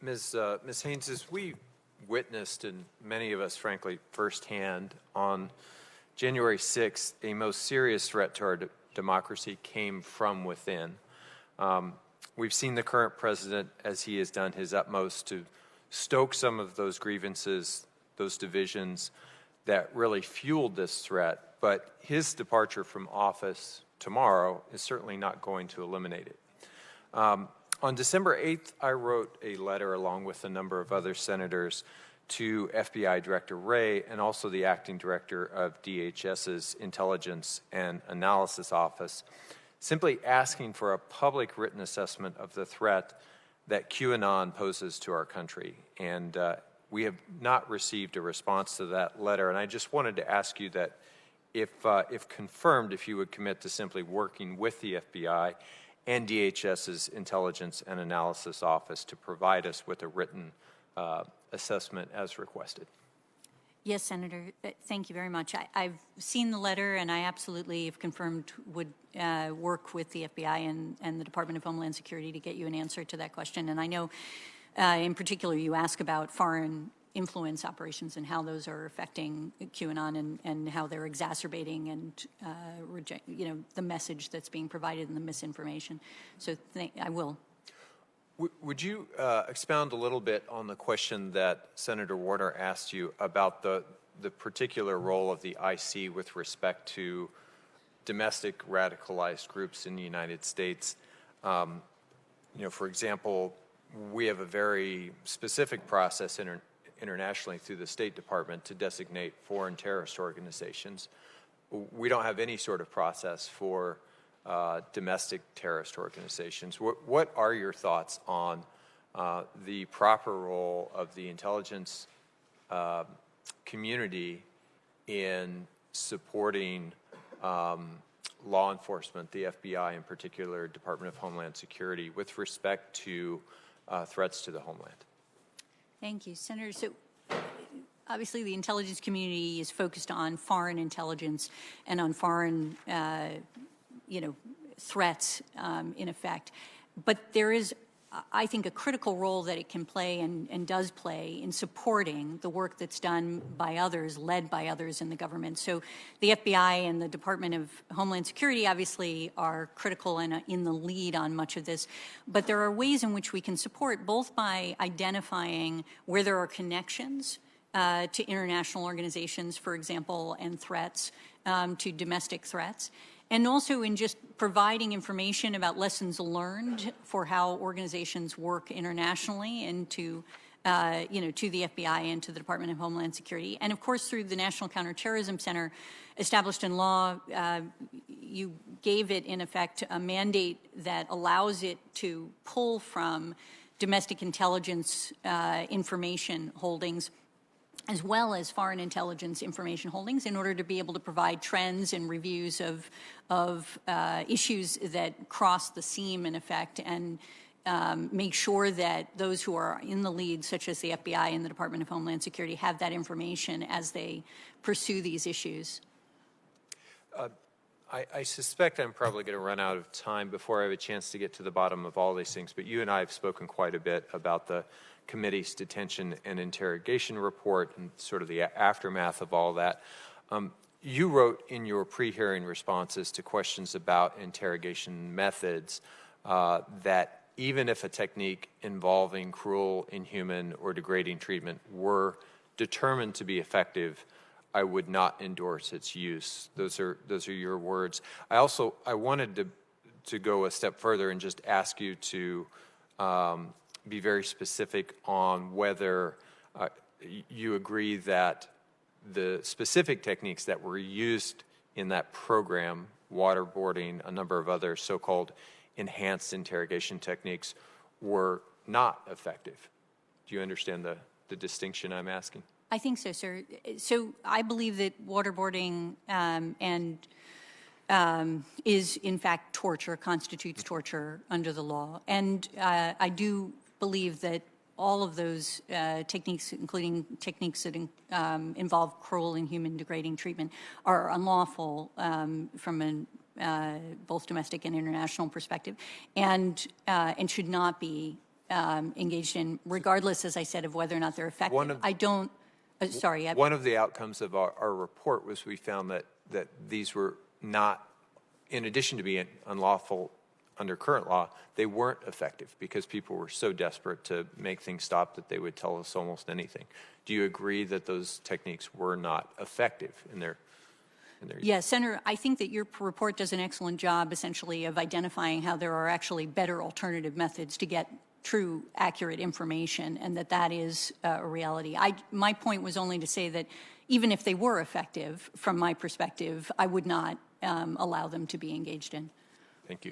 Ms. Haines, as we witnessed, and many of us, frankly, firsthand, on January 6th, a most serious threat to our democracy came from within. We've seen the current president, as he has done his utmost to stoke some of those grievances, those divisions that really fueled this threat, but his departure from office tomorrow is certainly not going to eliminate it. On December 8th, I wrote a letter along with a number of other senators to FBI Director Wray and also the acting director of DHS's Intelligence and Analysis Office, simply asking for a public written assessment of the threat that QAnon poses to our country. And we have not received a response to that letter. And I just wanted to ask you that if confirmed, if you would commit to simply working with the FBI and DHS's Intelligence and Analysis Office to provide us with a written assessment as requested. Yes, Senator. Thank you very much. I've seen the letter, and I absolutely, if confirmed, would work with the FBI and the Department of Homeland Security to get you an answer to that question. And I know, in particular, you ask about foreign influence operations and how those are affecting QAnon and how they're exacerbating and the message that's being provided and the misinformation. So I will. Would you expound a little bit on the question that Senator Warner asked you about the particular role of the IC with respect to domestic radicalized groups in the United States? For example, we have a very specific process internationally through the State Department to designate foreign terrorist organizations. We don't have any sort of process for domestic terrorist organizations. What are your thoughts on the proper role of the intelligence community in supporting law enforcement, the FBI in particular, Department of Homeland Security, with respect to threats to the homeland? Thank you, Senator. So obviously the intelligence community is focused on foreign intelligence and on foreign threats in effect. But there is, I think, a critical role that it can play and does play in supporting the work that's done by others, led by others in the government. So the FBI and the Department of Homeland Security obviously are critical and in the lead on much of this. But there are ways in which we can support, both by identifying where there are connections to international organizations, for example, and threats, to domestic threats, and also in just providing information about lessons learned for how organizations work internationally and to the FBI and to the Department of Homeland Security. And of course, through the National Counterterrorism Center, established in law, you gave it, in effect, a mandate that allows it to pull from domestic intelligence information holdings as well as foreign intelligence information holdings in order to be able to provide trends and reviews of issues that cross the seam, in effect, and make sure that those who are in the lead, such as the FBI and the Department of Homeland Security, have that information as they pursue these issues. I suspect I'm probably going to run out of time before I have a chance to get to the bottom of all these things, but you and I have spoken quite a bit about the committee's detention and interrogation report and sort of the aftermath of all that. You wrote in your pre-hearing responses to questions about interrogation methods that even if a technique involving cruel, inhuman, or degrading treatment were determined to be effective, I would not endorse its use. Those are your words. I wanted to go a step further and just ask you to be very specific on whether you agree that the specific techniques that were used in that program, waterboarding, a number of other so-called enhanced interrogation techniques, were not effective. Do you understand the distinction I'm asking? I think so, sir. So I believe that waterboarding is, in fact, torture, constitutes torture under the law. And I do believe that all of those techniques, including techniques that involve cruel, inhuman, degrading treatment, are unlawful from both domestic and international perspective, and should not be engaged in, regardless, as I said, of whether or not they're effective. I don't. Sorry. One of the outcomes of our report was we found that these were not, in addition to being unlawful under current law, they weren't effective because people were so desperate to make things stop that they would tell us almost anything. Do you agree that those techniques were not effective in their use? Yes, Senator, I think that your report does an excellent job, essentially, of identifying how there are actually better alternative methods to get true, accurate information, and that is a reality. My point was only to say that even if they were effective, from my perspective, I would not allow them to be engaged in. Thank you.